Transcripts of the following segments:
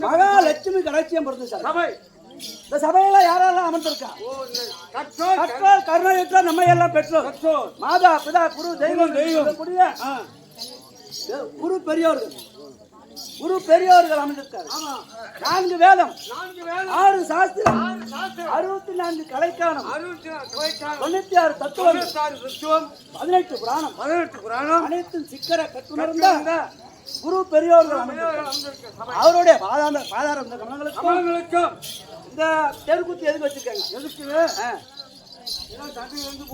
மகாலட்சுமி கடாட்சியம் பொறுத்து சபை. இந்த சபையில யாரெல்லாம் அமர்ந்திருக்கா? கற்றோர் கருணை நம்ம எல்லாம் பெற்றோர் மாதா பிதா குரு தெய்வம் குரு பெரியோர்கள் அமர்ந்திருக்காரு. 4 வேதம் 6 சாஸ்திரம் 64 கலைக்கானம் 96 தத்துவம் 18 புராணம் அனைத்தும் சிக்கர கற்றுணர்ந்த குரு பெரியோர்கள் அவருடைய பாதார கமலங்களுக்கும் இந்த தெருக்குத்தி எதுக்கு வச்சிருக்காங்க? எதுக்கு தண்ணி வந்து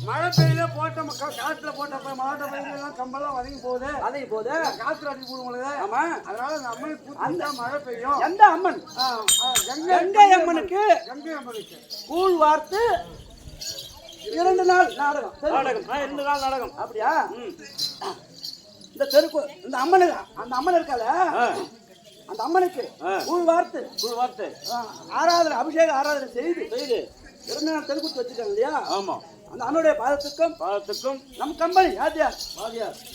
மழை பெய்யல போட்ட மக்கள் காற்றுல போட்ட மாவட்ட பயிரெல்லாம் கம்பெல்லாம் வதங்கி போகுது காற்று அடி போடுவாங்க. ஆமா, அதனால அந்த அம்மனுக்கு அந்த மழை பெய்யும். எந்த அம்மன்? கங்கை அம்மனுக்கு கூழ் வார்த்து 2 நாள் நாடகம் 2 நாள் நாடகம். அப்படியா? இந்த தெருக்கு இந்த அம்மனுக்கு அந்த அம்மன் இருக்கால அந்த அம்மனுக்கு கூழ் வார்த்து ஆராதனை அபிஷேக ஆராதனை செய்து 2 நாள் தெருக்கூத்து வச்சுட்டாங்க இல்லையா? ஆமா. அந்த அம்மனுடைய பாதத்துக்கும் நம் கம்பெனி யாத்தியார்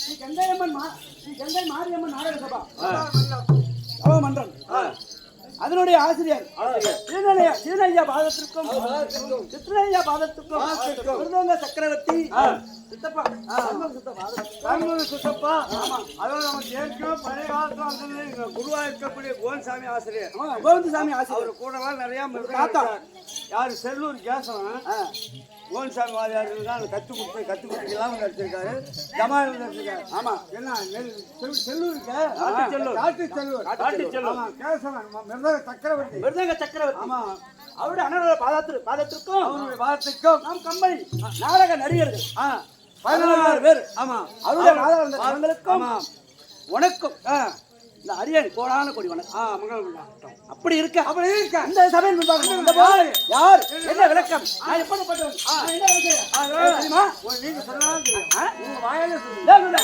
ஸ்ரீ கங்கை மாரியம்மன் நாடக சபா மன்றம் அதனுடைய ஆசிரியர் சீனையா பாதத்திற்கும் சித்ரையா பாதத்திற்கும் மிருதங்க சக்கரவர்த்தி சித்தப்பா சித்தப்பா. அதோட நம்ம ஏற்கனவே பழைய காலத்துல குருவா இருக்கக்கூடிய கோவிந்தசாமி ஆசிரியர் அவர் கூடலாம் நிறைய யாரு செல்லூர் கேசவன் கோவிந்தசாமி வாரியார்கள் தான் கத்து கொடுக்கலாம் நடிச்சிருக்காரு. ஜமால் நடிச்சிருக்காரு. ஆமா, என்ன செல்லூருக்கு கேசவன் மிருதங்க சக்கரவர்த்தி. ஆமா, அவருடைய அண்ணனோட பாதத்திற்கும் நம் கம்பெனி நாடக நடிகர்கள் 14 பேர். ஆமா, அவருடைய பாதங்களுக்கும் உனக்கும் இந்த அரியணை கோடான கொடி வணக்கம். அப்படி இருக்க அப்படி இருக்க இந்த சபையில் முன்பாக யார் என்ன விளக்கம்? நான் எப்படிப்பட்டவன்? என்ன விளக்கம் தெரியுமா? நீங்க சொன்னாலும் உங்க வாயால சொல்லுங்க.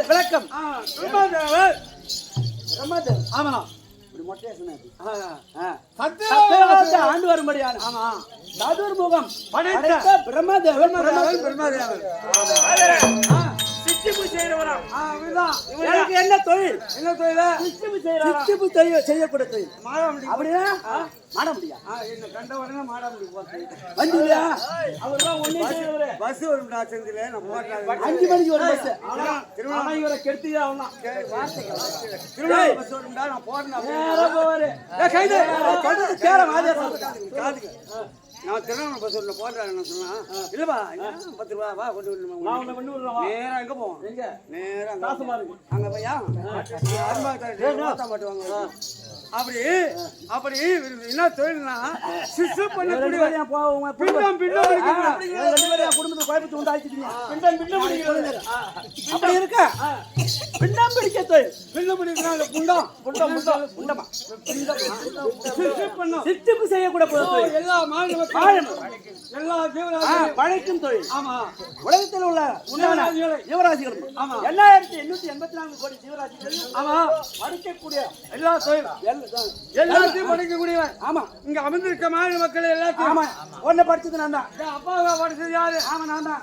விளக்கம் ஆமா மொட்டையா சத்தியவாசத்தை ஆண்டு வரும்படியான ஆமா சதுர்முகம் படைத்த பிரம்மதேவன் சித்திப்பு செய்யறவரா எனக்கு என்ன தொழில்? என்ன தொழில சித்திப்பு செய்யக்கூடிய தொழில் அப்படின்னா மாட முடியா? என்ன கண்ட உடனே மாட முடியும் வண்டியா? அவர்தான் ஒண்ணே செய்யறவரே. பஸ் வரும்டா செந்தில நான் போறேன் 5 மணிக்கு ஒரு பஸ். திருவண்ணா இவரை கெடுத்துதே அவனா. திருவண்ணா பஸ் வரும்டா நான் போறேன். நேரா போவாரு. ஏய் கைது கடுத்து கேர மாதிரி காதுக்கு. நான் திருவண்ணா பஸ் வரல போறேன் நான் சொன்னா. இல்லப்பா 10 ரூபாய் வா கொண்டு வரணும். நான் உன்னை கொண்டு வரேன் வா. நேரா எங்க போவோம்? எங்க? நேரா காசுமா இருக்கு. அங்க போயா? அருமா தரே மாத்தா மாட்டு வாங்க. அப்படி என்ன தொழில்னா சிசு பண்ணக்கூடிய பிண்டம் ரெண்டு பேரும் குடும்பத்துல குழப்பத்தை உண்டாக்கிட்டீங்க. பிண்டம் பிடிக்கிறது அப்படி இருக்க பிண்டம் பிடிக்க தொழில். பிண்டம் பிடிக்கிறாங்க புண்டமா சித்திப்பு செய்யக்கூட எல்லா எல்லா பழைக்கும் தொழில். ஆமா உலகத்தில் உள்ள உண்டான ஜீவராசிகள் 7884 கோடி ஜீவராசிகள் ஆமா படிக்கக்கூடிய எல்லா தொழில் எல்லாத்தையும் படிக்கக்கூடியவன். ஆமா இங்க அமர்ந்திருக்க மாநில மக்கள் எல்லாத்தையும். ஆமா ஒன்ன படிச்சது நான் தான். அப்பாவா படிச்சது யாரு? ஆமா நான் தான்.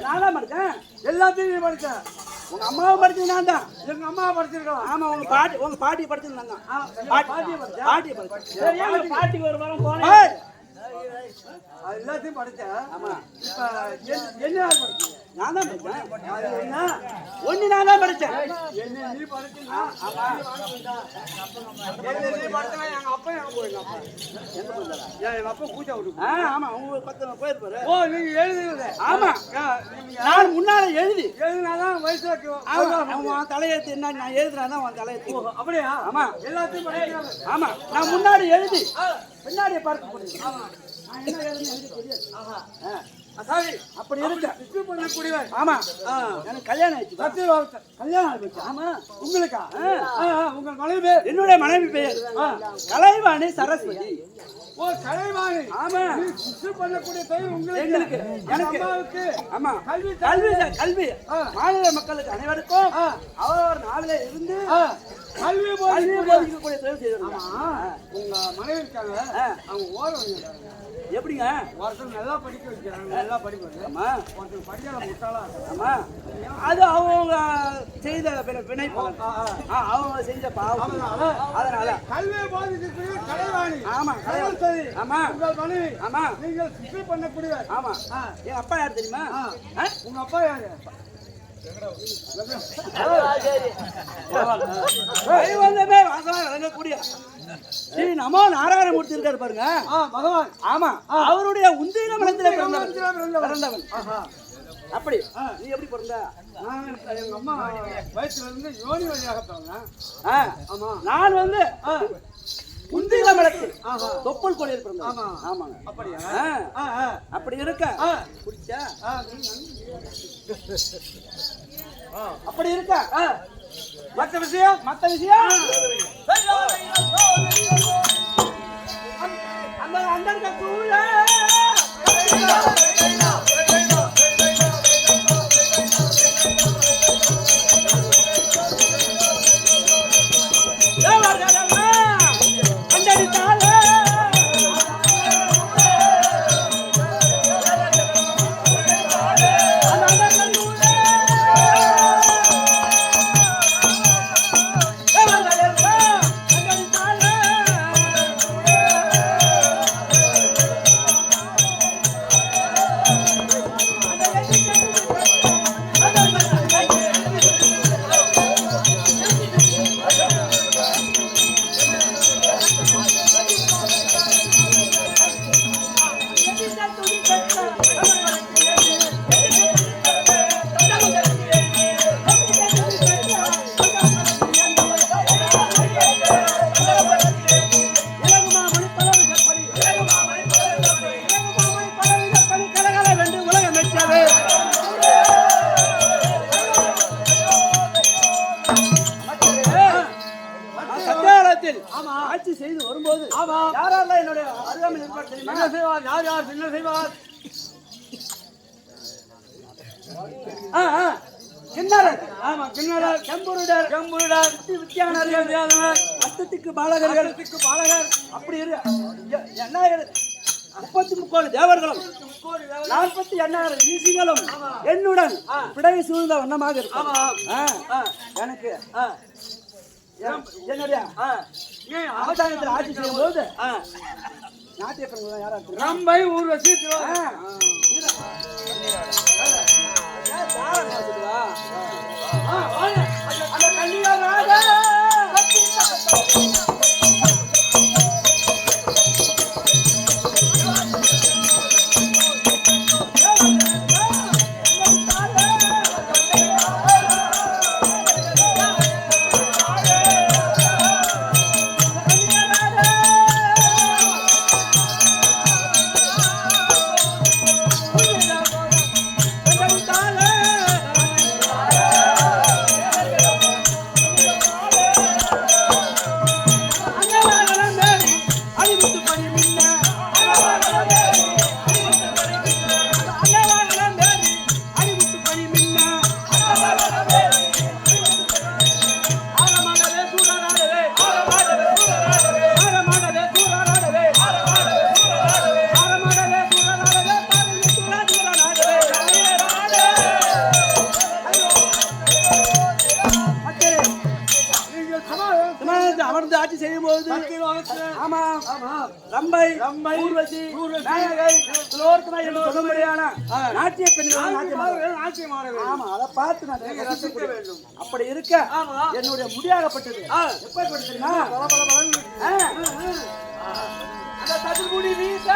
நான் படிச்சேன். எல்லாத்தையும் படிச்சேன். உங்க அம்மாவும் படிச்சது நான் தான். எங்க அம்மா படிச்சிருக்கலாம். ஆமா உங்க பாட்டி படிச்சது நான் தான். பாட்டி பாட்டிக்கு ஒரு வாரம் போனேன். எல்லாத்தையும் படிச்சேன். ஆமா என்ன யார் படிச்சீங்க? நான் தான் படிச்சேன். ஒண்ணு நான் தான் படிச்சேன். என்ன நீ படிச்சீங்க? ஆமா என்ன நீ படிச்சா எங்க அப்பா எங்க அப்பா என்ன பண்றா? எங்க அப்பா பூஜை விட்டு. ஆமா உங்க 10 போயிருப்பாரு. ஓ நீங்க எழுதுறீங்க. ஆமா நான் முன்னால எழுதினாதான் வயசுக்கு அவன் தலையெழுத்து என்ன நான் எழுதுனாதான் அவன் தலையெழுத்து. அப்படியா? ஆமா எல்லாத்தையும் படிக்கிறாங்க. ஆமா நான் முன்னாடி எழுதி பின்னாடியே பார்த்து போடுறேன். நான் என்ன எழுதுன்னு எனக்கு தெரியாது. சாரி அப்படி இருக்க சித்து பண்ணக்கூடியவன். ஆமா எனக்கு கல்யாணம் ஆயிடுச்சு. சத்தியவாசம் கல்யாணம் ஆயிடுச்சு. ஆமா உங்களுக்கா? உங்க மனைவி பேர்? என்னுடைய மனைவி பெயர் கலைவாணி சரஸ்வதி. ஓ கலைவாணி. ஆமா சித்து பண்ணக்கூடிய தொழில் உங்களுக்கு. எங்களுக்கு எனக்கு அம்மாவுக்கு. ஆமா கல்வி கல்வி மாநில மக்களுக்கு அனைவருக்கும் அவர் நாளில இருந்து கல்வி போதிக்கக்கூடிய தொழில் செய்யணும். ஆமா உங்க மனைவி இருக்காங்க அவங்க ஓரம் எப்படிங்க? ஒருத்தர் நல்லா படிக்க வைக்கிறாங்க. நல்லா படிப்பாங்க. ஆமா ஒருத்தர் படிக்காத முட்டாளா இருக்காங்க. ஆமா அது அவங்க செய்த வினை அவங்க செஞ்ச பாவம். அதனால கல்வி போதிக்கக்கூடிய கலைவாணி. ஆமா சரி. ஆமா உங்கள் மனைவி. ஆமா நீங்கள் சித்து பண்ணக்கூடிய. ஆமா என் அப்பா யார் தெரியுமா? உங்க அப்பா யாரு? வழங்கக்கூடிய ஸ்ரீ நமோ நாராயணமூர்த்தி இருக்காரு பாருங்க பகவான். ஆமா அவருடைய உந்திர மனத்திலே பிறந்தவன். அப்படி நீ எப்படி பிறந்த? எங்க அம்மா வயசுல இருந்து யோனி வழியாக பிறந்தேன். ஆமா நான் வந்து உந்திர மலத்தில் தொப்புள் கொடியில் பிறந்தேன். ஆமா ஆமாங்க. அப்படியா? அப்படி இருக்க குடிச்சா அப்படி இருக்க மற்ற விஷயம் அந்த அண்ணன் கூட சத்தியாலயத்தில் ஆட்சி செய்து வரும்போது யாரெல்லாம் என்னுடைய அருகாமையில் இருப்பார் தெரியுமா? என்ன செய்வார்? யார் யார் என்ன செய்வார்? கிண்ணறர், ஆமா, கிண்ணறர், செம்புருடர், செம்புருடர், வித்தியானர்கள், அத்தத்துக்கு பாலகர்கள், பாலகர், அப்படி இரு 33 தேவர்களும் 48 ஈசிகளும் என்னுடன் பிடை சூழ்ந்த வண்ணமாக இருக்கும். எனக்கு என்னுடைய அவதாரத்தில் ஆட்சி செய்யும் போது நாட்டிய பெண்கள் யாரா இருக்கு? ரம்பை ஊர்வசி, அந்த கன்னியராக அமர்ந்து ஆட்சி செய்யும் போது ரம்பை, ஊர்வசி, நாயகை, சுலோர்த்தனா என்று சொல்லும்படியான நாட்டிய பெண்கள் நாட்டியமானவர்கள். ஆமா, அதை பார்த்து நான் ரசிக்க வேண்டும். அப்படி இருக்க என்னுடைய முடியாகப்பட்டது எப்படிப்பட்டது தெரியுமா? அந்த ததுமுடி வீச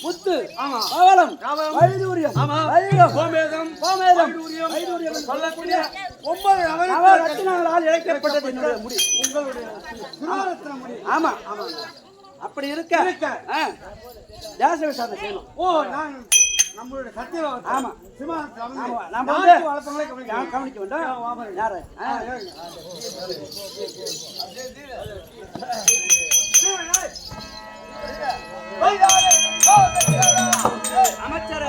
முத்து, பவளம், வைடூரியம், வைரம், வைடூரியம் சொல்லக்கூடிய 9 நவரத்தினங்களால் இழைக்கப்பட்டது என்னுடைய முடி. உங்களுடைய முடி. ஆமா, அப்படி இருக்க தேச விசாரணை செய்யணும். நான் நம்மளுடைய சத்தியவான். ஆமா, நம்ம வளர்த்தவங்களை கவனிக்க வேண்டும். யாரு? அமைச்சர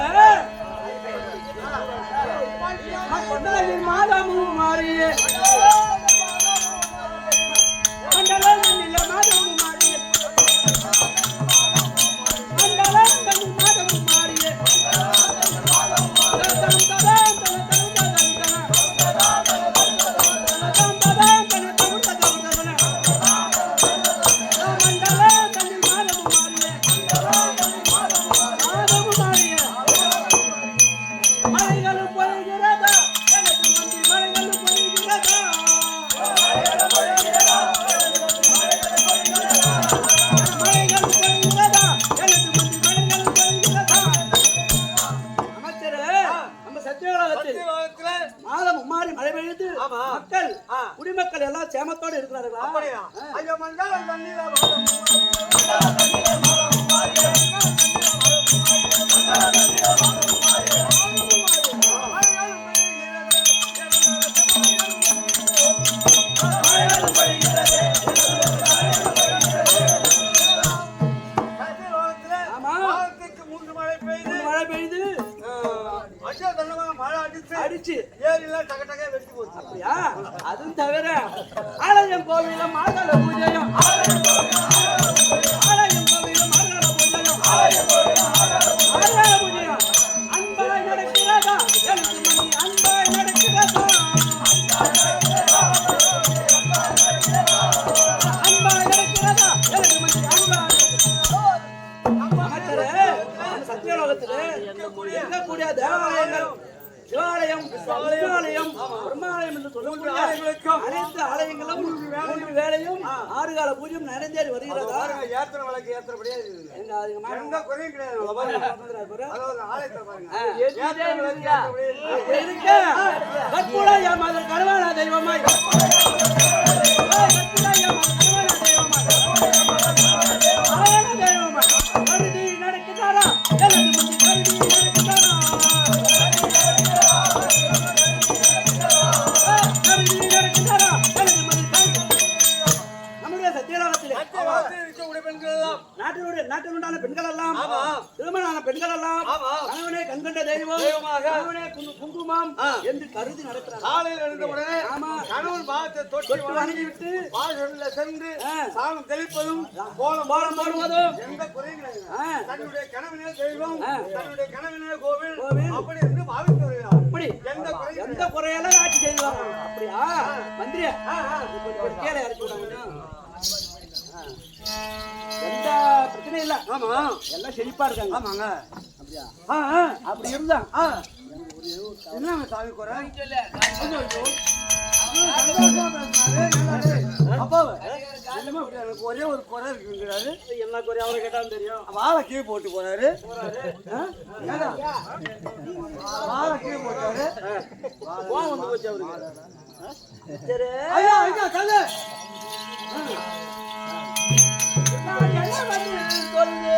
மாதமும் மாறிய மாதமும் மாறிய மாதமும் மாறிய குடிமக்கள் எல்லாம் சேமத்தோடு இருக்கிறார்களா? அடிச்சு ஏரியெல்லாம் டக டக வெட்டி போச்சு. அப்படியா? அது தவிர ஆலயம் கோவிலும் மாதள பூஜையும் ஆலயம் கோவிலும் மாதள பூஜையும் மாதள பூஜையும் அன்பாய் நடக்கிறதா எனக்கு மணி அன்பாய் நடக்கிறதா அன்பாய் நடக்கிறதா எனக்கு மணி அன்பாய் சத்தியலோகத்திலே இருக்கக்கூடிய தேவாலயங்கள் சிவாலயம் சிவாலயம் பிரம்மாலயம் என்று சொல்லக்கூடிய அனைத்து ஆலயங்களும் 3 வேளையும் 6 கால பூஜையும் நிறைந்தேறி வருகிறதா ஏத்திர விளக்கு ஏத்திரபடியே எந்த குறையும் கிடையாது கருவான தெய்வமாய் கருதி நடக்கிறாரா நாட்டினுண்டான பெண்கள் எல்லாம் திருமணான பெண்கள் எல்லாம் கணவனே கண்கண்ட தெய்வம் கணவனே குங்குமம் என்று கருதி நடக்கிறார். காலையில் எழுந்த உடனே கணவன் பாதத்தை தொட்டு வணங்கி விட்டு வாசல்ல சென்று சாணம் தெளிப்பதும் கோலம் போடுவதும் எந்த குறையும் கிடையாது. தன்னுடைய கணவனே தெய்வம் தன்னுடைய கணவனே கோவில் அப்படி என்று பாவித்து வருகிறார். அப்படி எந்த குறையெல்லாம் ஆட்சி செய்வாங்க. அப்படியா மந்திரியா கீழே இறக்கி விடாங்க. எந்த பிரச்சனையும் இல்ல. ஆமா எல்லாம் செழிப்பா இருக்காங்க. ஆமாங்க அப்படியா அப்படி இருந்தா என்னங்க சாமி குறை அப்பாவை எனக்கு ஒரே ஒரு குறை இருக்குங்கிறாரு. என்ன குறை அவரை கேட்டாலும் தெரியும். வாழை கீழே போட்டு போறாரு. வாழை கீழே போட்டாரு. கோவம் வந்து போச்சு அவருக்கு. சரி ஐயா ஐயா கல்லு என்ன பண்ணி சொல்லு.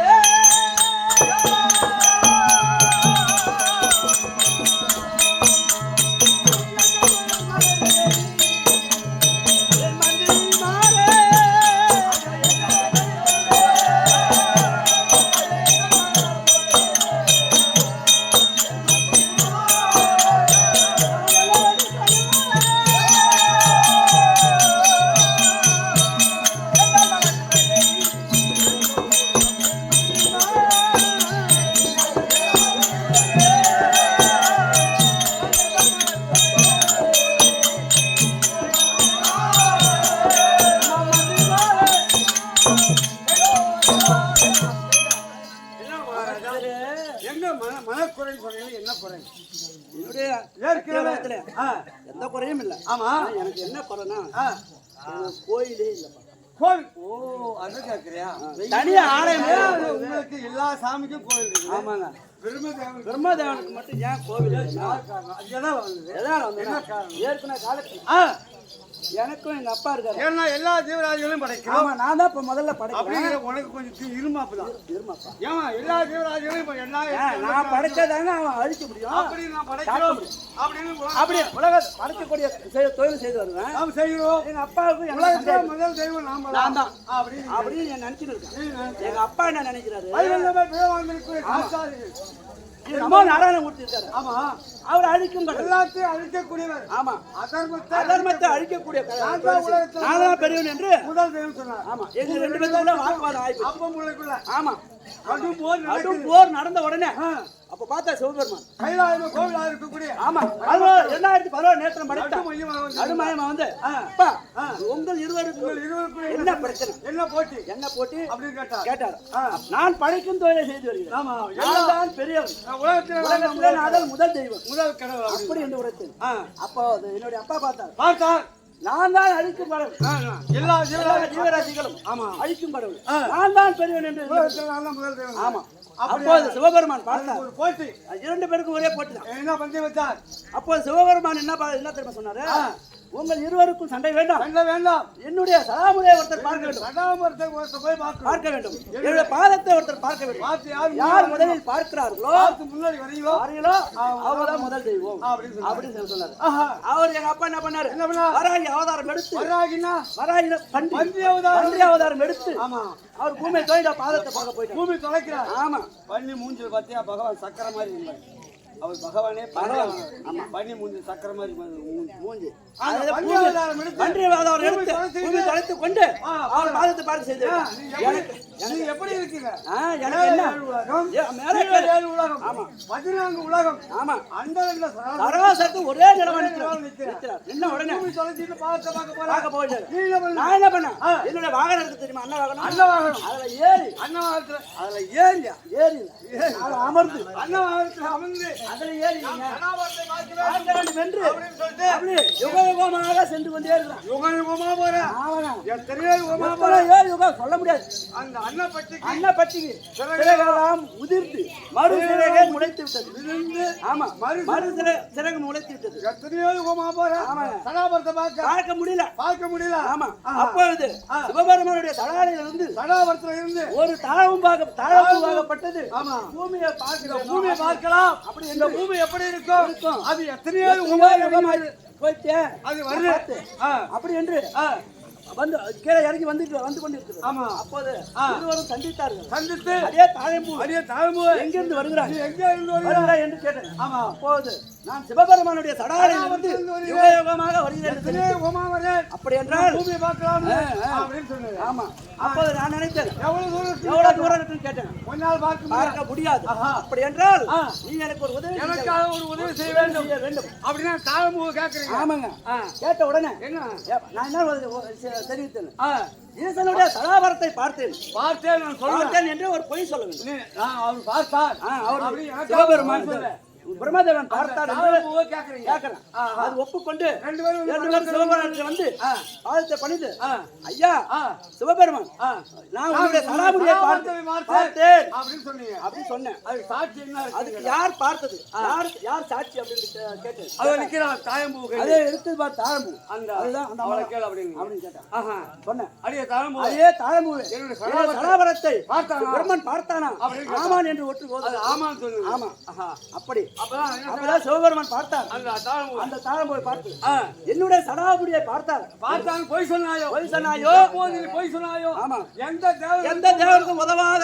எந்த குறையும் இல்ல. ஆமா எனக்கு என்ன குறைனா கோயிலே இல்லப்பா. கோவில் ஓ அது கேக்குறியா? தனியா ஆலயம் உங்களுக்கு எல்லா சாமிக்கும் கோவில் இருக்கு. ஆமாங்க பிரம்மதேவனுக்கு மட்டும் ஏன் கோவில் ஏற்கனவே காலத்தில் எனக்கும் எங்க அப்பா இருக்காரு. ஏன்னா எல்லா ஜீவராஜிகளையும் படைக்கிறோம். நான் தான் இப்ப முதல்ல படைக்கிறேன். உனக்கு கொஞ்சம் இருமாப்புதான். இருமாப்பா ஏமா எல்லா ஜீவராஜிகளையும் நான் படைச்சாதாங்க அவன் அழிக்க முடியும். அப்படி நான் படைக்கிறோம் அப்படி உலக படைக்கக்கூடிய தொழில் செய்து வருவேன். நாம் செய்கிறோம். எங்க அப்பாவுக்கு முதல் தெய்வம் நான் தான் அப்படின்னு நினைச்சுட்டு இருக்கேன். எங்க அப்பா என்ன நினைக்கிறாரு? நாராயணமூர்த்தி இருக்காரு. ஆமா அவர் அழிக்கும் எல்லாத்தையும் அழிக்கக்கூடியவர். ஆமா அதர்மத்தை அழிக்கக்கூடிய நான் பெரியவன் என்று முதல் தெய்வம் சொன்னார். ஆமா எங்க 2 பேருக்குள்ள வாக்குவாதம் ஆயிடுச்சு. அப்ப உங்களுக்குள்ள ஆமா கடும் போர் நடந்த உடனே அப்ப பார்த்தா சிவபெருமான் கைலாயம் கோவிலா இருக்கக்கூடிய ஆமா 2016 நேற்று நடுமயமா வந்து அப்பா உங்கள் இருவருக்கும் என்ன பிரச்சனை என்ன போட்டி அப்படின்னு கேட்டார். நான் படைக்கும் தொழிலை செய்து வருகிறேன். ஆமா நான் பெரியவன் உலகத்திலே நான் முதல் தெய்வம் முதல் கடவுள் அப்படி என்று உரைத்தேன். அப்போ என்னுடைய அப்பா பார்த்தார். நான் தான் அழிக்கும் கடவுள். எல்லா ஜீவராசிகளும் ஆமா அழிக்கும் கடவுள். நான் தான் பெரியவன் என்று முதல் தெய்வம். ஆமா அப்போது சிவபெருமான் பார்த்தார். போட்டி 2 பேருக்கும் ஒரே போட்டி தான். என்ன பந்தயம் வச்சார்? அப்போது சிவபெருமான் என்ன தெரியுமா சொன்னாரு? உங்கள் இருவருக்கும் சண்டை வேண்டாம் என்னுடைய சதாமுறையை ஒருத்தர் பார்க்க வேண்டும். போய் பார்க்க வேண்டும். என்னுடைய பாதத்தை ஒருத்தர் பார்க்க வேண்டும். யார் முதலில் பார்க்கிறார்களோ முன்னாடி வரீங்களோ அவர்தான் முதல் தெய்வம் அப்படின்னு சொன்னார். அவர் எங்க அப்பா என்ன பண்ணாரு? வராகி அவதாரம் எடுத்து பன்றி அவதாரம் எடுத்து அவர் பூமியை தோய்ந்த பாதத்தை பார்க்க போயிட்டு பூமி தொலைக்கிறார். ஆமா பண்ணி மூஞ்சில் பார்த்தியா பகவான் சக்கர மாதிரி இல்லை. அவர் பகவானே பகவான். ஆமா பண்ணி மூஞ்சி சக்கர மாதிரி மூஞ்சி அந்த அதுல பன்றி அவதாரம் எடுத்து பன்றி அவதாரம் எடுத்து பூமி தொலைத்து கொண்டு அவர் பாதத்தை பார்க்க செய்து நீங்க எப்படி இருக்கீங்க? எனக்கு என்ன உலகம் மேலே ஏழு உலகம் ஆமா 14 உலகம் ஆமா அந்த சராசரத்து ஒரே நிலவ நிற்கிறார். நின்ன உடனே பூமி தொலைச்சிட்டு பார்க்க பார்க்க போயிட்டு நீ என்ன பண்ண? நான் என்ன பண்ணேன்? என்னோட வாகனம் இருக்கு தெரியுமா? அண்ணன் வாகனம். அன்னவாகனம் அதுல ஏறி அன்னவாகனத்துல அதுல ஏறியா ஏறி அதுல அமர்ந்து அன்னவாகனத்துல அமர்ந்து அதுல ஏறிங்க கணாபுரத்தை பார்க்கிறேன் வென்று அப்படின்னு சொல்லிட்டு அப்படி யுக யுகமாக சென்று கொண்டே இருக்கிறான். யுகம் யுகமா போற ஆவனா எத்தனையோ யுகமா போற எத்தனையோ யுகம் சொல்ல முடியாது. அந்த அன்னப்பட்டிக்கு அண்ணன் பட்டிக்கு சிறகெல்லாம் உதிர்த்து மறு சிறகை முளைத்து விட்டது. விழுந்து ஆமா மறு சிறகு முளைத்து விட்டது. எத்தனையோ யுகமா போற ஆமாங்க. கணாபுரத்தை பார்க்க முடியல. பார்க்க முடியல ஆமா அப்பொழுது சிவபெருமானுடைய சடாரிலிருந்து கணாபுரத்துல இருந்து ஒரு தாழம்பூவாகப்பட்டது. ஆமா பூமியை பார்க்கிறோம். பூமியை பார்க்கலாம் அப்படி இந்த பூமி எப்படி இருக்கும் இருக்கும். அது எத்தனையோ யுகமா யுகமாய் போயிட்டேன் அது வருது அப்படி என்று வந்து கீழே இறங்கி வந்து கொண்டிருக்கிறது. ஆமா அப்போது இருவரும் சந்தித்தார்கள். சந்தித்து அதே தாழம்பூ அடியே தாழ்வு எங்கிருந்து வருகிறார் எங்க இருந்து வருகிறார் என்று கேட்டேன். ஆமா அப்போது நான் சிவபெருமானுடைய சடாரில் வந்து யுகமாக வருகிறேன். எத்தனையோ யுகமா வரேன் அப்படி என்றால் பூமியை பார்க்கலாம் அப்படின்னு சொன்னது ஆமா அப்போது நான் நினைத்தேன் எவ்வளவு தூரம் இருக்குன்னு கேட்டேன். கொஞ்ச பார்க்க முடியாது. அப்படி என்றால் நீ எனக்கு ஒரு உதவி எனக்காக ஒரு உதவி செய்ய வேண்டும் அப்படின்னா தாழ்வு கேட்கறீங்க ஆமாங்க கேட்ட உடனே என்ன நான் என்ன தெரிவித்தேன் ஈசனுடைய சடாபரத்தை பார்த்தேன் நான் சொல்றேன் பார்த்தேன் என்று ஒரு பொய் சொல்ல வேண்டும். அவர் பார்த்தார் அவர் சிவபெருமான் பிரம்மதேவன் பார்த்தார் கேட்கறீங்க கேட்கிறேன். அது ஒப்புக்கொண்டு ரெண்டு பேரும் சிவபெருமான் வந்து பாதத்தை பணிந்து ஐயா சிவபெருமான் நான் உங்களுடைய சடாமுடியை பார்த்தேன் அப்படின்னு சொன்னீங்க அப்படின்னு சொன்னேன். அதுக்கு சாட்சி என்ன அதுக்கு யார் பார்த்தது யார் சாட்சி அப்படின்னு கேட்டேன். அதை நிக்கிறான் தாயம்பூ அதே எடுத்து பார்த்து தாழம்பூ அந்த அதுதான் அந்த அவளை கேள் அப்படின்னு கேட்டேன். சொன்னேன் அடியே தாயம்பூ அதே தாழம்பூ என்னுடைய சடாபரத்தை பார்த்தானா பிரம்மன் பார்த்தானா ஆமான் என்று ஒற்று அது ஆமான்னு சொல்லுங்க ஆமா அப்படி அப்பதான் சிவபெருமான் பார்த்தார். அந்த தாழம்பூவை பார்த்து என்னுடைய சடாமுடியை பார்த்தார். பார்த்தாங்க பொய் சொன்னாயோ பொய் சொன்னாயோ ஆமா எந்த தேவருக்கும் உதவாத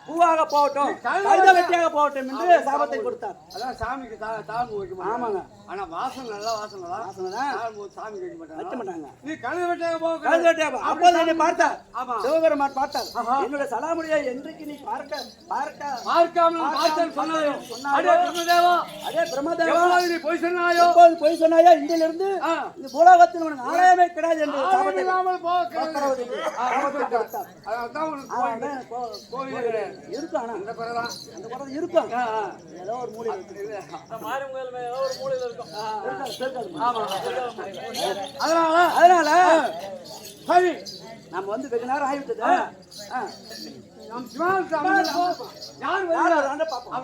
பூவாக போகட்டும் கழுத வெட்டியாக போகட்டும் என்று சாபத்தை கொடுத்தார். அதான் சாமிக்கு தாழ்வு வைக்க மாட்டாங்க. ஆமாங்க ஆனா வாசனை நல்ல வாசனை தான் சாமி வைக்க மாட்டாங்க. நீ கழுத வெட்டியாக போக கழுத வெட்டியாக அப்போது என்னை பார்த்தார். சிவபெருமான் பார்த்தார். என்னுடைய சடாமுடியை என்றைக்கு நீ பார்க்காமல் பார்த்தேன் சொன்னாயோ அதே பிரம்மதேவா நீ பொய் சொன்னாயோ பொய் சொன்னாயோ இன்றிலிருந்து இந்த பூலோகத்தில் உனக்கு ஆலயமே கிடையாது என்று சாபத்தை இருக்கும். ஆனா அந்த குறை இருக்கும். ஏதோ ஒரு மூலையில் அதனால சரி நம்ம வந்து வெகு நேரம் ஆகிவிட்டது. யார் பார்ப்போம்.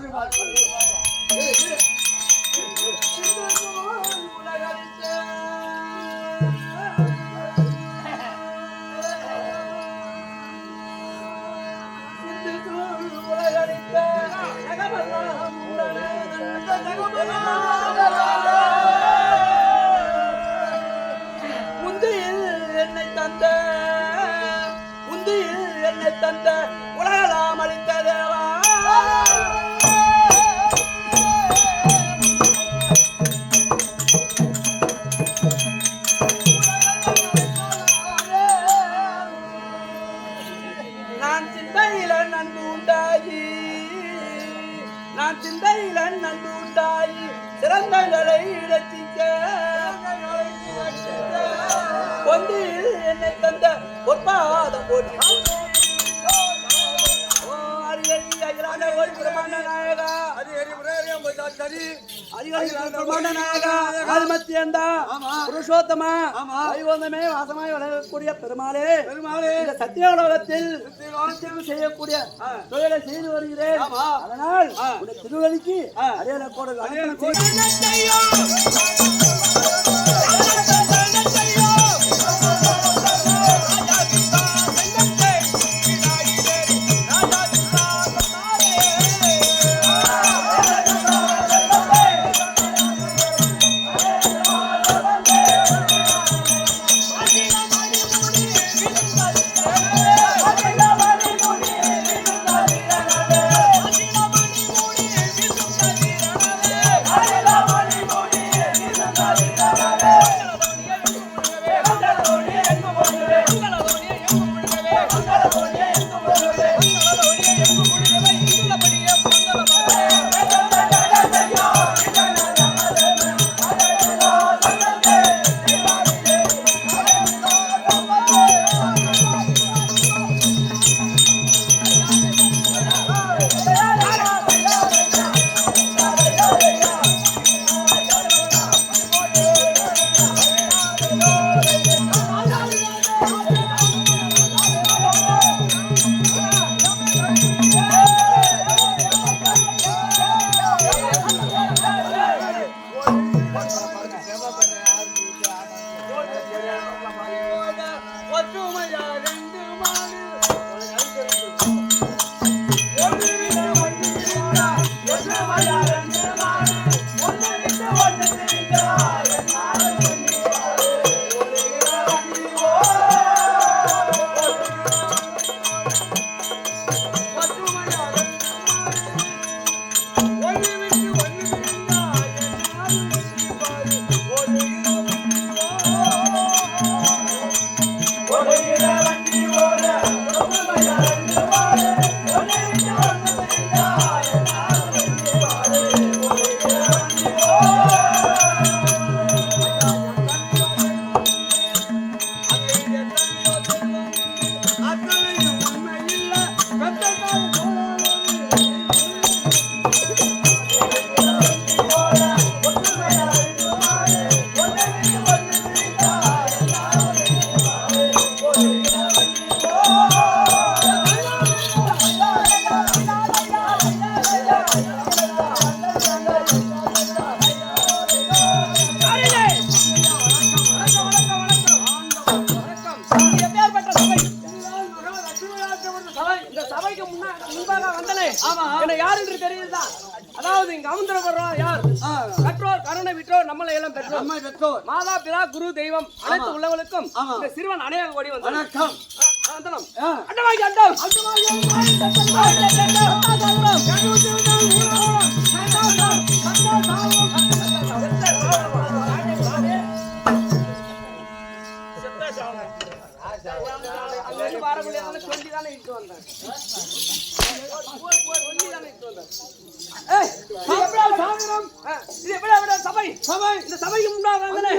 முந்தியில் என்னை தந்த உலகலாம் அளித்த தேவா நான் சிந்தையில நன்கு உண்டாயி சிறந்தங்களை இழச்சிக்க பொந்தியில் என்னை தந்த பொற்பாதம் போற்றி பிரமாண்ட நாயகா புருஷோத்தமா வைகுந்தமே வாசமாய் வளரக்கூடிய பெருமாளே இந்த சத்தியோலோகத்தில் செய்யக்கூடிய தொழிலை செய்து வருகிறேன். அதனால் திருவள்ளிக்கு அடையாள கோடு அதாவது இங்க அமர்ந்திருக்கிறோம் யார்? கற்றோர் கருணை விற்றோர் நம்மளை எல்லாம் பெற்றோர் மாதா பிதா குரு தெய்வம் அனைத்து உள்ளவர்களுக்கும் இந்த சிறுவன் அநேக கோடி வந்து வணக்கம். அண்டவாங்கி அண்டம் சொல்லிதானே இட்டு வந்தேன். இந்த சபைக்கு முன்னாடி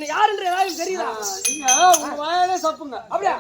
யார் என்று ஏதாவது தெரியுதா? நீங்க உங்க வாயாலே சப்புங்க. அப்படியா?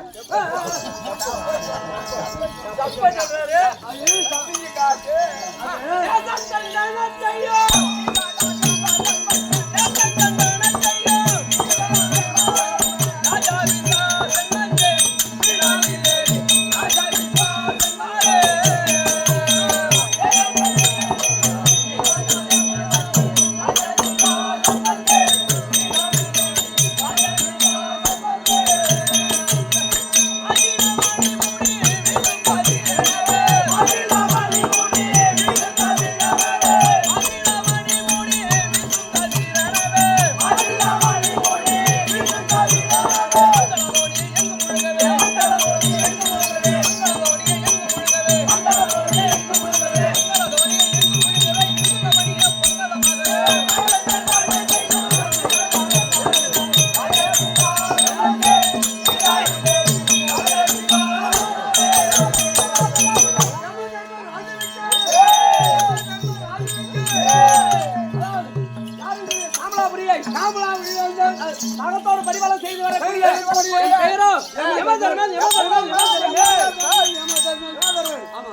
தகத்தோடு பரிபாலம் செய்து வரக்கூடிய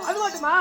அது மட்டுமா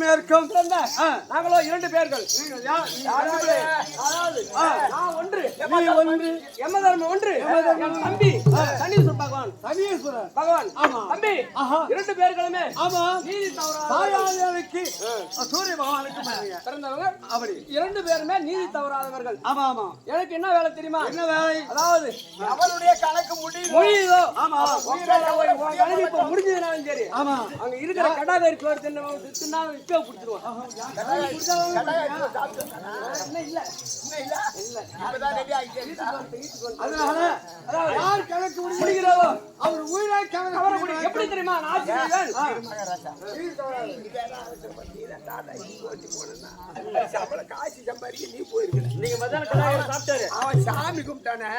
கிழக்கும் மேற்கும் நாங்களோ 2 பேர்கள். நீங்கள் யார்? அதாவது நான் ஒன்று, நீ ஒன்று, யமதர்ம ஒன்று, என் தம்பி சனீஸ்வர பகவான். சனீஸ்வரன் பகவான் ஆமா. தம்பி ஆஹா. 2 பேர்களுமே ஆமா. நீதி தவறாத தாயாருக்கு சூரிய பகவானுக்கு பிறந்தவங்க. அப்படி 2 பேருமே நீதி தவறாதவர்கள். ஆமா ஆமா. எனக்கு என்ன வேலை தெரியுமா? என்ன வேலை? அதாவது அவனுடைய கணக்கு முடியுதோ ஆமா கணக்கு இப்ப முடிஞ்சதுனாலும் சரி, ஆமா. அங்க இருக்கிற கடாதாரி சோறு தின்னா விக்க பிடிச்சிருவான். அதனால யார் கணக்கு முடிகிறதோ அவர் உயிரை கவலை எப்படி தெரியுமா? நான் ஆட்சி செய்வேன். காசு சம்பாதிக்க நீ போயிருக்க. நீங்க மதான கடாதாரி சாப்பிட்டாரு. அவன் சாமி கும்பிட்டானே,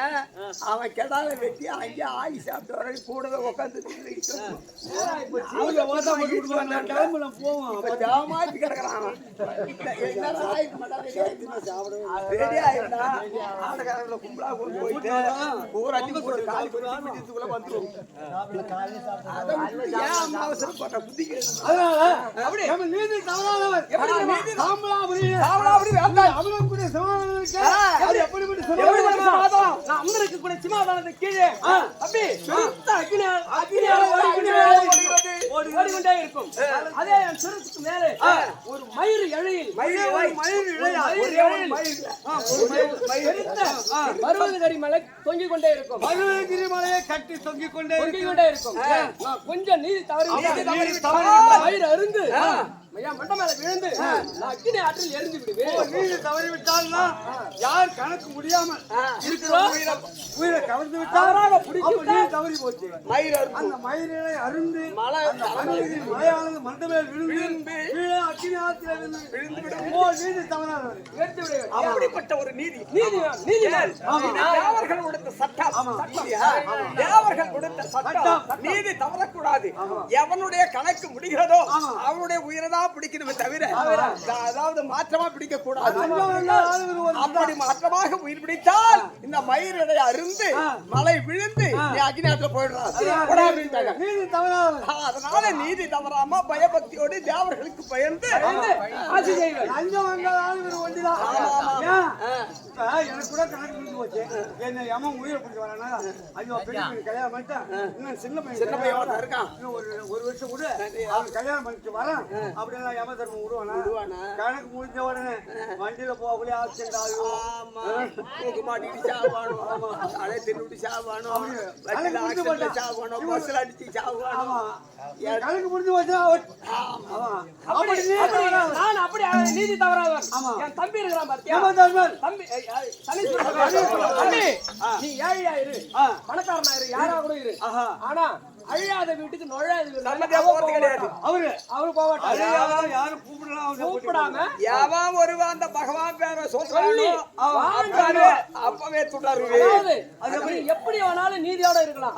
அவன் கெடாத வெட்டி அங்கே ஆகி சாப்பிட்டு வர கூடவே உட்காந்து கிளம்புலாம் போவோம். ஜாமாத்தி கிடக்குறான் அவன். என்னடா ஆயிட்டு மாட்டான், ரெடி ஆயிருந்தா ஆடக்காரங்கள கும்பலா கொண்டு போயிட்டு ஊர் அஞ்சு போட்டு காலி குடிச்சுக்குள்ள வந்துடும். ஏன் அம்மா அவசரப்பட்ட புத்திக்கு? அதனால நம்ம நீதி தவறானவர். சாவலாபுரி வேண்டாம். அவனுக்குரிய சமாதானம் இருக்கு. அது எப்படிப்பட்ட எப்படிப்பட்ட சமாதானம்? சமாதானம்? நான் அம்மனுக்கு கூட சிமாதானத்துக்கு கீழே தம்பி பெருத்த அக்னியால ஓடிக்கொண்டே இருக்கும். அதே என் சிரசுக்கு மேலே ஒரு மயிறு இழையில் பருவதகிரி மலை தொங்கிக் கொண்டே இருக்கும். பருவதகிரி மலையை கட்டி தொங்கிக் கொண்டே இருக்கும். நான் கொஞ்சம் நீதி தவறி மயிறு அருந்து மண்ட மேல விழுந்து நான் அக்கினி ஆற்றில் எரிந்து விடுவேன். நீதி தவறிவிட்டால்னா யார் கணக்கு முடியாமல் இருக்கிறோம் உயிரை கவர்ந்து விட்டாராக பிடிச்சி தவறி போச்சு. அந்த மயிரை அருந்து மலையானது மண்ட மேல் விழுந்து கீழே அக்கினி ஆற்றில் விழுந்து விடும். நீதி தவறானவர் எடுத்து விடுவேன். அப்படிப்பட்ட ஒரு நீதி தேவர்கள் கொடுத்த சட்டம். தேவர்கள் கொடுத்த சட்டம். நீதி தவறக்கூடாது. எவனுடைய கணக்கு முடிகிறதோ அவனுடைய உயிரை பிடிக்கணுமே தவிர அதாவது மாற்றமா பிடிக்க கூடாது. அப்படி மாற்றமாக உயிர் பிடித்தால் இந்த மயிரை அருந்து மலை விழுந்து நீ அக்னியாத்துல போயிடலாம். அதனால நீதி தவறாம பயபக்தியோடு தேவர்களுக்கு பயந்து ஆட்சி செய்வேன். எனக்கு கூட கணக்கு முடிஞ்சு போச்சு. என்ன யமன் உயிரை பிடிச்சி வரானா? ஐயோ பெரிய கல்யாணம் பண்ணிட்டேன். இன்னும் சின்ன பையன் இருக்கான். இன்னும் ஒரு வருஷம் கூட அவன் கல்யாணம் பண்ணிட்டு வரான். அப்படியெல்லாம் யம தர்மம் விடுவானா? கணக்கு முடிஞ்ச உடனே வண்டியில போகக்கூடிய ஆக்சிடென்ட் ஆகும். மாட்டிட்டு சாவானோ, அலை தின்னுட்டு சாவானோ, பஸ்ல அடிச்சு சாவானோ. கணக்கு முடிஞ்சு போச்சா? நான் அப்படி நீதி தவறாதவன். என் தம்பி இருக்கிறான் பாத்தியா? தம்பி தம்பி நீ ஏழையா இரு, பணக்காரனா இரு, யாரா கூட இரு. ஆனா அழியாத வீட்டுக்கு நுழையாத கிடையாது. அவரு போவாட்டாரு. யாரும் கூப்பிடாம யாவான் ஒருவன் அந்த பகவான் பேர சொல்லி அப்பவே துடாரு. எப்படி வேணாலும் நீதியோட இருக்கலாம்.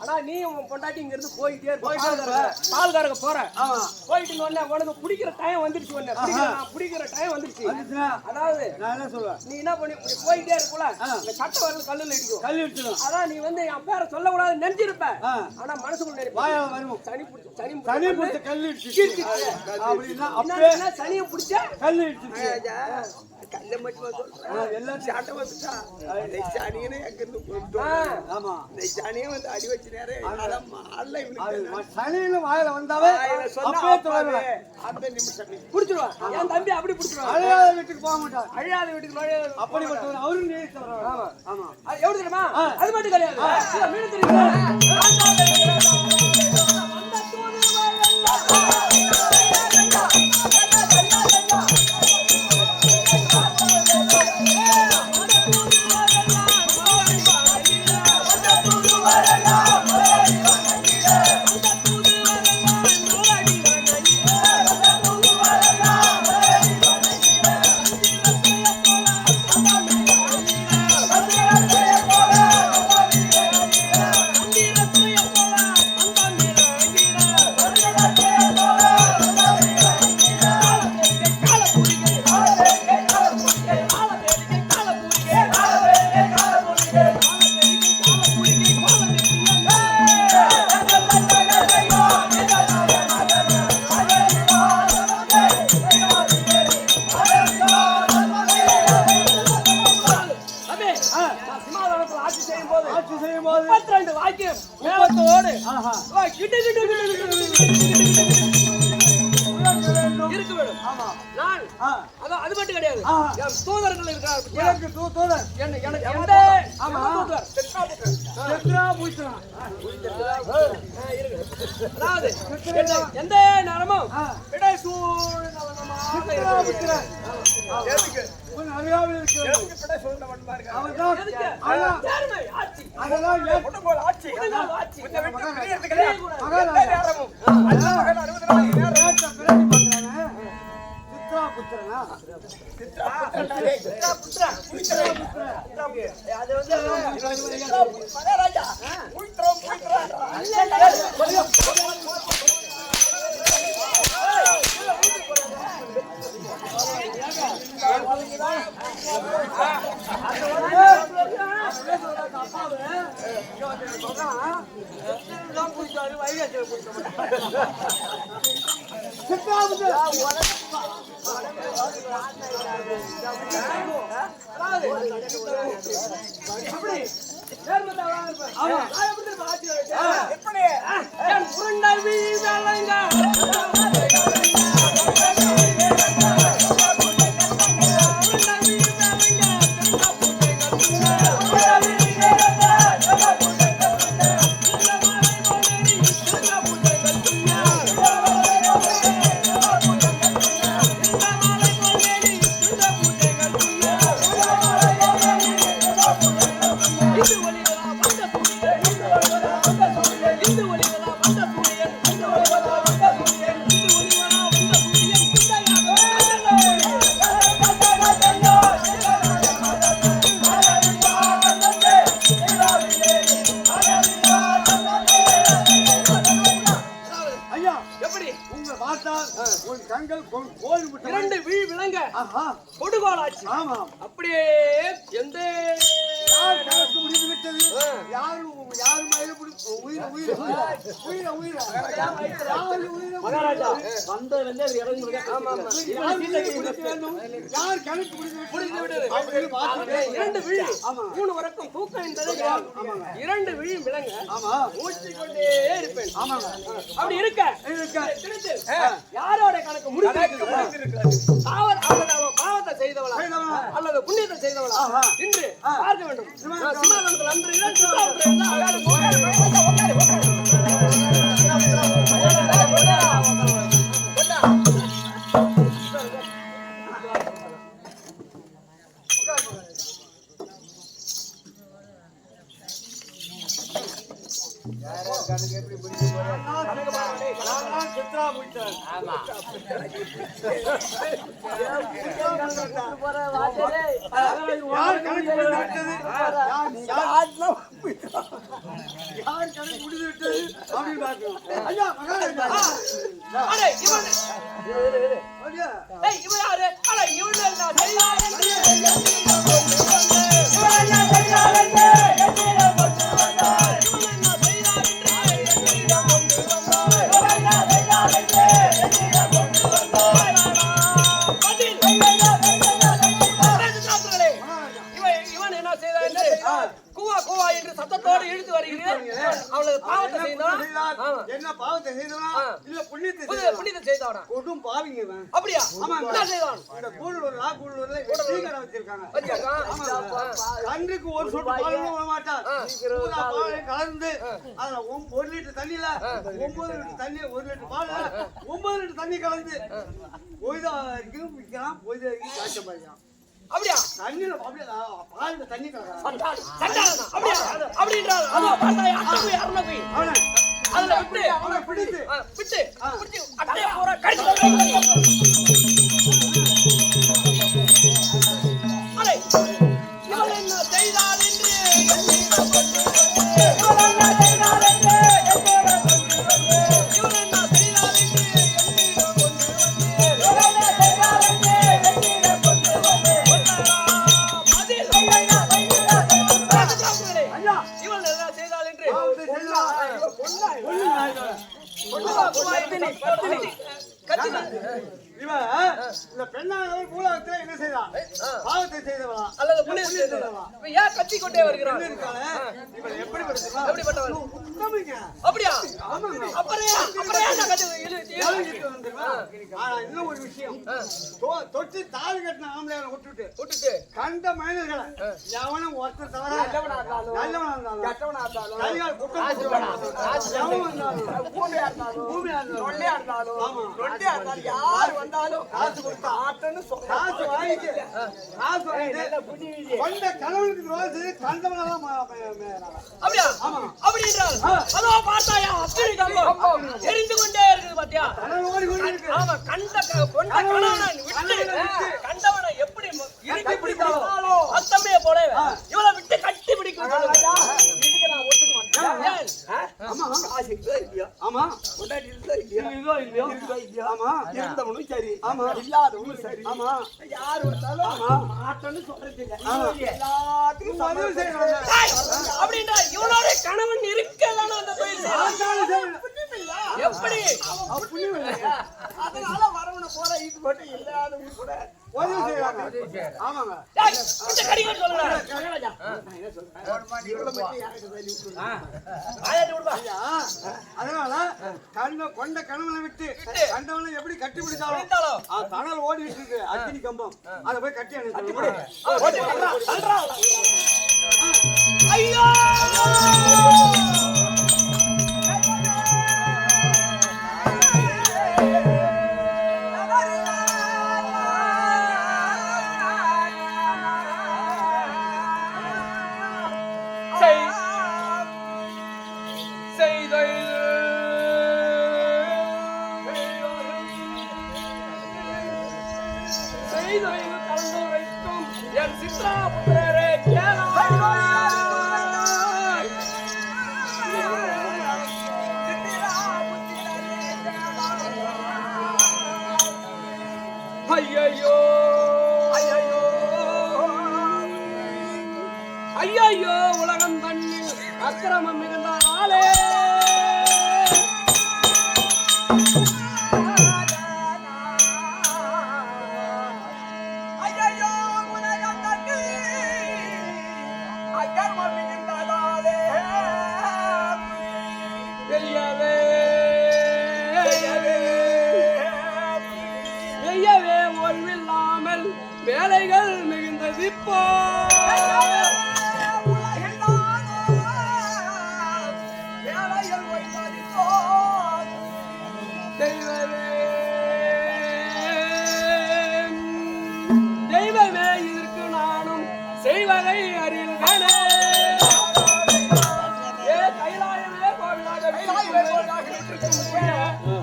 ஆனா நீ உன் பொண்டாட்டி இங்க இருந்து போயிட்டே பால்காரங்க போற போயிட்டு உனக்கு குடிக்கிற டைம் வந்துருச்சு. குடிக்கிற டைம் வந்துருச்சு. அதாவது நீ என்ன பண்ணி போயிட்டே இருக்குல்ல, இந்த கட்ட வரல கல்லுல இடிக்கும். கல்லு இடிச்சிடும். அதான் நீ வந்து என் பேரை சொல்லக்கூடாது நினைச்சிருப்ப. ஆனா மனசுக்குள்ள சனி பிடிச்ச கல்லு இடிச்சு அப்படின்னா சனியை பிடிச்ச கல்லு இடிச்சு கல்ல மட்டும் சொல்றேன். எல்லாம் சாட்டை வந்துட்டா சனியனே எங்க இருந்து போயிட்டோம். ஆமா சனியை வந்து அடி வச்சு நேரம் சனியில வாயில வந்தாவே அந்த நிமிஷம் புடிச்சிருவான். என் தம்பி அப்படி புடிச்சிருவான். அழியாத வீட்டுக்கு போக மாட்டான். அழியாத வீட்டுக்கு அப்படிப்பட்டவர் அவரும் நீதி தவறானவர். ஆமா எப்படி தெரியுமா? அது மட்டும் கிடையாது. மீன் தெரியுமா? ஆஹா. வா, கிட்டு கிட்டு கிட்டு கிட்டு இருக்க வேண்டும். ஆமா. நான் அதான் அது மட்டும் கிடையாது. என் தூதர்கள் இருக்கார். எனக்கு தூதர். எனக்கு எந்த ஆமா. தூதர் செத்ரா பூச்சனா. அதாவது எந்த நேரமும் விடை செத்ரா பூச்சனா. எதுக்கு உன் அறியாமல் இருக்கிறது. எதுக்கு பிட சொல்றவன் பாருங்க அவர்தான் எதுக்கு? அதான் நேர்மை, ஆட்சி. அதெல்லாம் ஏன் உடம்போல் ஆட்சி உடம்போல் ஆட்சி. உன்னை விட்டு பிரியறதுக்கு எந்த மகாராஜா. நேரமும் அந்த மகன் 60 நாள் நேரம் பேச்ச பிறகு பார்க்கறானே. சித்ரா புத்திரனா? அது வந்து மகாராஜா உயிர்த்தோம் எப்படி உங்க பார்த்தால் உன் கண்கள் கோல் விட்டு இரண்டு வீழ் விளங்க கொடுகோலாச்சு. ஆமா. அப்படியே எந்த கணக்கு முடிந்து விட்டது. யாரும் மயில மகாராஜா வந்ததிலிருந்து அவர் இறங்கி யார் கணக்கு முடிந்து விட்டது. இரண்டு வீழ் மூணு வரைக்கும் தூக்கம் என்பது இரண்டு வீழும் விளங்க ஊற்றிக்கொண்டே இருப்பேன். அப்படி இருக்க யாரோட கணக்கு முடிந்திருக்கிறது பாவத்தை செய்தவளா அல்லது புண்ணியத்தை செய்தவளா என்று பார்க்க வேண்டும். சிம்மாசனத்தில் அன்று சத்தத்தோடு இழுத்து வருகிறேன். அவளது பாவத்தை செய்தான். என்ன பாவத்தை செய்தவனா இல்ல புண்ணியத்தை செய்தவனா? கொடும் பாவிங்க. அப்படியா? என்ன செய்தான்? இந்த கூழூர் வச்சிருக்காங்க. கன்றுக்கு ஒரு சொட்டு பால் விட மாட்டார். பாலை கலந்து அதுல 1 லிட்டர் தண்ணியில 9 லிட்டர் தண்ணி 1 லிட்டர் பால் 9 லிட்டர் தண்ணி கலந்து பொய்தாரிக்கும் விற்கலாம், பொய்தாரிக்கும் காய்ச்ச பாய்க்கலாம். அப்படியா? தண்ணியில அப்படியே பால் தண்ணி கலக்கலாம். அப்படியா? அப்படின்றாரு. அதோ பார்த்தாய் அட்டை அருணபி. அதுல விட்டு அவனை பிடித்து விட்டு அட்டைய பூரா கடிச்சு அலை இவள் என்ன செய்தாள் என்று இவன் இந்த பெண்ணானவள் பூலகத்துல என்ன செய்தான்? பாவத்தை செய்தவளா அல்லது புண்ணியம் செய்தவளா? இவன் ஏன் கத்திக் கொண்டே வருகிறான்? இவன் எப்படிப்பட்டவன்? எப்படிப்பட்டவன்? உத்தமிங்க. அப்படியா? ஆமாங்க. அப்புறம் ஏன் நான் கத்தி ஆனா இன்னும் ஒரு விஷயம், தொட்டு தாலி கட்டின ஆம்பளையால விட்டுட்டு கண்ட மனிதர்களை எவனும் ஒருத்தர் தவிர நல்லவனா இருந்தாலும் கெட்டவனா இருந்தாலும் கைகால் குற்றம் கொடுத்துருவாங்க. எவன் வந்தாலும் பூமியா இருந்தாலும் பூமியா இருந்தாலும் தொல்லையா இருந்தாலும் ரொட்டியா இருந்தாலும் யார் வந்தாலும் காசு கொடுத்தா ஆட்டன்னு காசு வாங்கிட்டு கொண்ட கணவனுக்கு துரோகம் செய்து கண்டவனெல்லாம் அப்படியா? அப்படி என்றால் அதோ பார்த்தாயா அத்தனை கம்பம் எரிந்து கொண்டே இருக்குது பாத்தியா? ஆமா, கொண்ட கணவனை விட்டு கண்டவனை எப்படி இறுக்கி பிடித்தாலோ அத்தமே போல இவளை விட்டு கட்டி பிடிக்க இதுக்கு நான் ஒத்துக்க மாட்டேன். ஆமா கொண்டாடி இருந்தா இல்லையா? இதோ இல்லையோ இல்லையா? ஆமா இருந்தவனும் சரி, ஆமா இல்லாதவனும் சரி, ஆமா யார் வந்தாலும் மாட்டன்னு சொல்றது இல்லை. எல்லாத்துக்கும் பதிவு செய்யணும். அப்படின்னா இவனோட கணவன் இருக்கதான அந்த தொழில் செய்யலாம். எப்படி? அதனால வரவன போற இது மட்டும் இல்லாதவங்க கூட பதிவு செய்யறாங்க. ஆமாங்க. இந்த கடிகள் சொல்லுங்க. அதனால கொண்ட கணவனை விட்டு கண்டவனை எப்படி கட்டி பிடிச்சாலும் தணல் ஓடிட்டு இருக்கு அக்கினி கம்பம், அதை போய் கட்டி அனுப்பி ஐயோ என் சித்ரா புத்திரரே ஐயோ ஐயோ உலகம் தண்ணில் அக்கிரமம் மிகுந்தாலே வெய்யவே ஓய்வில்லாமல் வேலைகள் மிகுந்தது இப்போ தெய்வமே இதற்கு நானும் செய்வதை அறிந்தனே.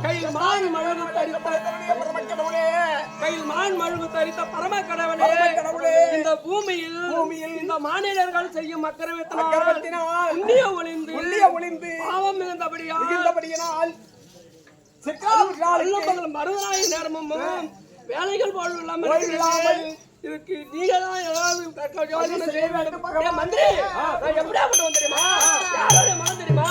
கையில் மான் மழுகு தரித்த பரம கடவுளே, இந்த பூமியில் இந்த மாநிலர்கள் செய்யும் அக்கிரமத்தினால் உண்ணிய ஒளிந்து பாவம் மிகுந்தபடியால் மறுநாய் நேரமும் வேலைகள் போல் இல்லாமல் இதுக்கு நீங்க தான் ஏதாவது மந்திரி எப்படியாப்பட்ட தெரியுமா? யாரோட மனம் தெரியுமா?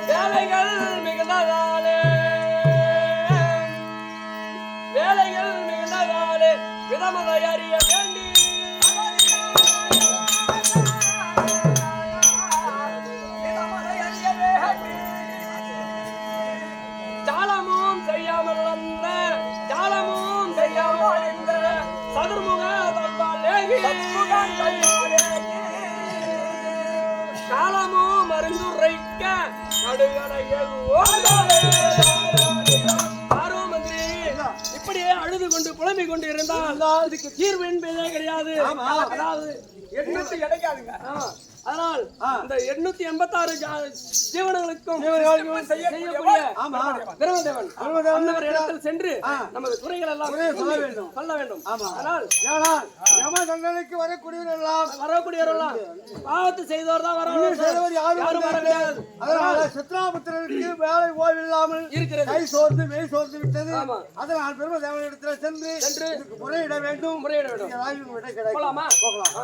வேலைகள் மிகுந்ததாலே விதமதை அறிய வேண்டி ஜாலமும் செய்யாமல் சதுர்முக காலமும் மருந்துரைக்க இப்படியே அழுது கொண்டு புலம்பிக் கொண்டு இருந்தால் இதுக்கு தீர்வு என்பதே கிடையாது. அதாவது 800 கிடைக்காதுங்க. அதனால் இந்த 886 ஜீவனங்களுக்கும் செய்யக்கூடிய பிரம்மதேவன் அன்னவர் இடத்தில் சென்று நமது குறைகள் எல்லாம் சொல்ல வேண்டும். ஆனால் யமதண்டனைக்கு வரக்கூடியவரெல்லாம் பாவத்து செய்தவர் தான் யாரும் வர முடியாது. அதனால சித்ராபுத்திரருக்கு வேலை ஓய்வில்லாமல் இருக்கிறது. கை சோர்ந்து மெய் சோர்ந்து விட்டது. அதனால் பிரம்மதேவனிடத்தில் சென்று முறையிட வேண்டும். விடை கிடைக்கும். போகலாமா? போகலாம்.